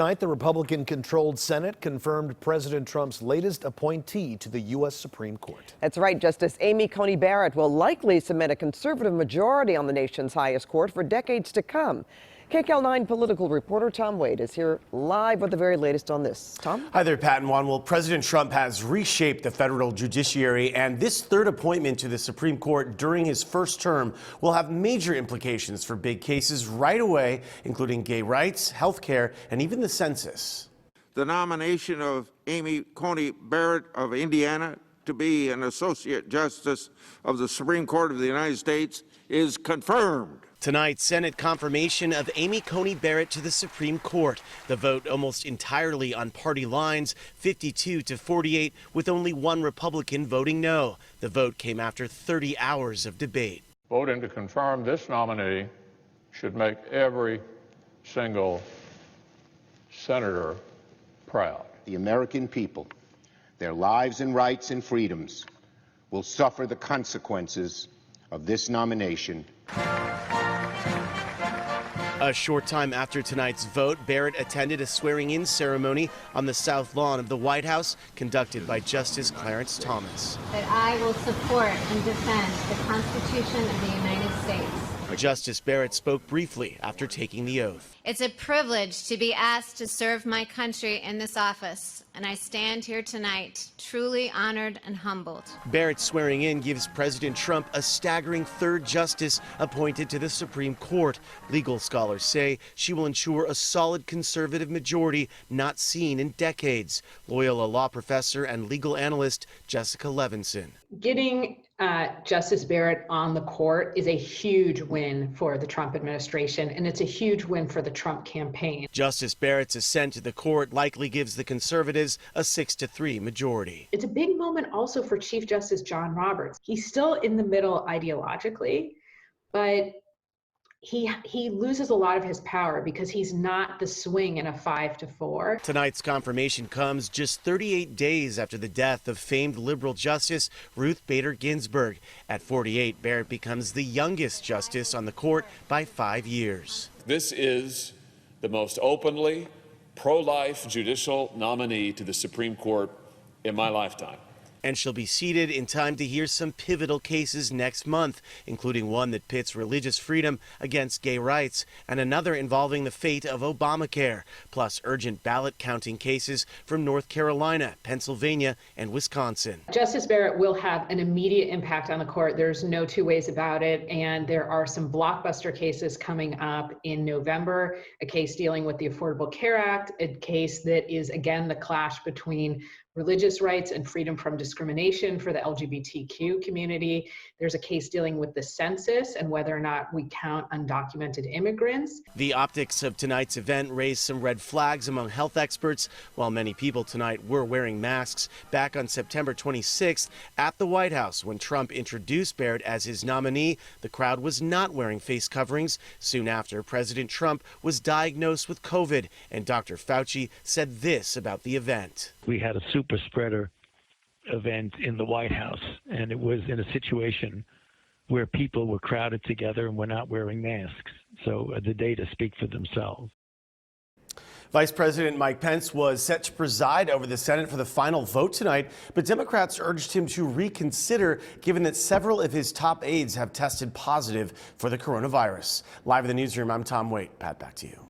Tonight, the Republican-controlled Senate confirmed President Trump's latest appointee to the U.S. Supreme Court. That's right. Justice Amy Coney Barrett will likely cement a conservative majority on the nation's highest court for decades to come. KCAL9 political reporter Tom Wade is here live with the very latest on this. Tom? Hi there, Pat and Juan. Well, President Trump has reshaped the federal judiciary, and this third appointment to the Supreme Court during his first term will have major implications for big cases right away, including gay rights, health care, and even the census. The nomination of Amy Coney Barrett of Indiana to be an Associate Justice of the Supreme Court of the United States is confirmed. Tonight, Senate confirmation of Amy Coney Barrett to the Supreme Court. The vote almost entirely on party lines, 52-48, with only one Republican voting no. The vote came after 30 hours of debate. Voting to confirm this nominee should make every single senator proud. The American people, their lives and rights and freedoms, will suffer the consequences of this nomination. A short time after tonight's vote, Barrett attended a swearing-in ceremony on the South Lawn of the White House, conducted by Justice Clarence Thomas. That I will support and defend the Constitution of the United States. Justice Barrett spoke briefly after taking the oath. It's a privilege to be asked to serve my country in this office, and I stand here tonight truly honored and humbled. Barrett swearing in gives President Trump a staggering third justice appointed to the Supreme Court. Legal scholars say she will ensure a solid conservative majority not seen in decades. Loyola law professor and legal analyst Jessica Levinson. Getting Justice Barrett on the court is a huge win for the Trump administration, and it's a huge win for the Trump campaign. Justice Barrett's ascent to the court likely gives the conservatives a 6-3 majority. It's a big moment also for Chief Justice John Roberts. He's still in the middle ideologically, but he loses a lot of his power because he's not the swing in a 5-4. Tonight's confirmation comes just 38 days after the death of famed liberal justice Ruth Bader Ginsburg. At 48, Barrett becomes the youngest justice on the court by 5 years. This is the most openly pro-life judicial nominee to the Supreme Court in my lifetime. And she'll be seated in time to hear some pivotal cases next month, including one that pits religious freedom against gay rights and another involving the fate of Obamacare, plus urgent ballot counting cases from North Carolina, Pennsylvania, and Wisconsin. Justice Barrett will have an immediate impact on the court. There's no two ways about it. And there are some blockbuster cases coming up in November, a case dealing with the Affordable Care Act, a case that is, again, the clash between religious rights and freedom from discrimination for the LGBTQ community. There's a case dealing with the census and whether or not we count undocumented immigrants. The optics of tonight's event raised some red flags among health experts. While many people tonight were wearing masks, back on September 26th at the White House, when Trump introduced Barrett as his nominee, the crowd was not wearing face coverings. Soon after, President Trump was diagnosed with COVID, and Dr. Fauci said this about the event. We had a super spreader event in the White House, and it was in a situation where people were crowded together and were not wearing masks. So the data speak for themselves. Vice President Mike Pence was set to preside over the Senate for the final vote tonight, but Democrats urged him to reconsider, given that several of his top aides have tested positive for the coronavirus. Live in the newsroom, I'm Tom Wade. Pat, back to you.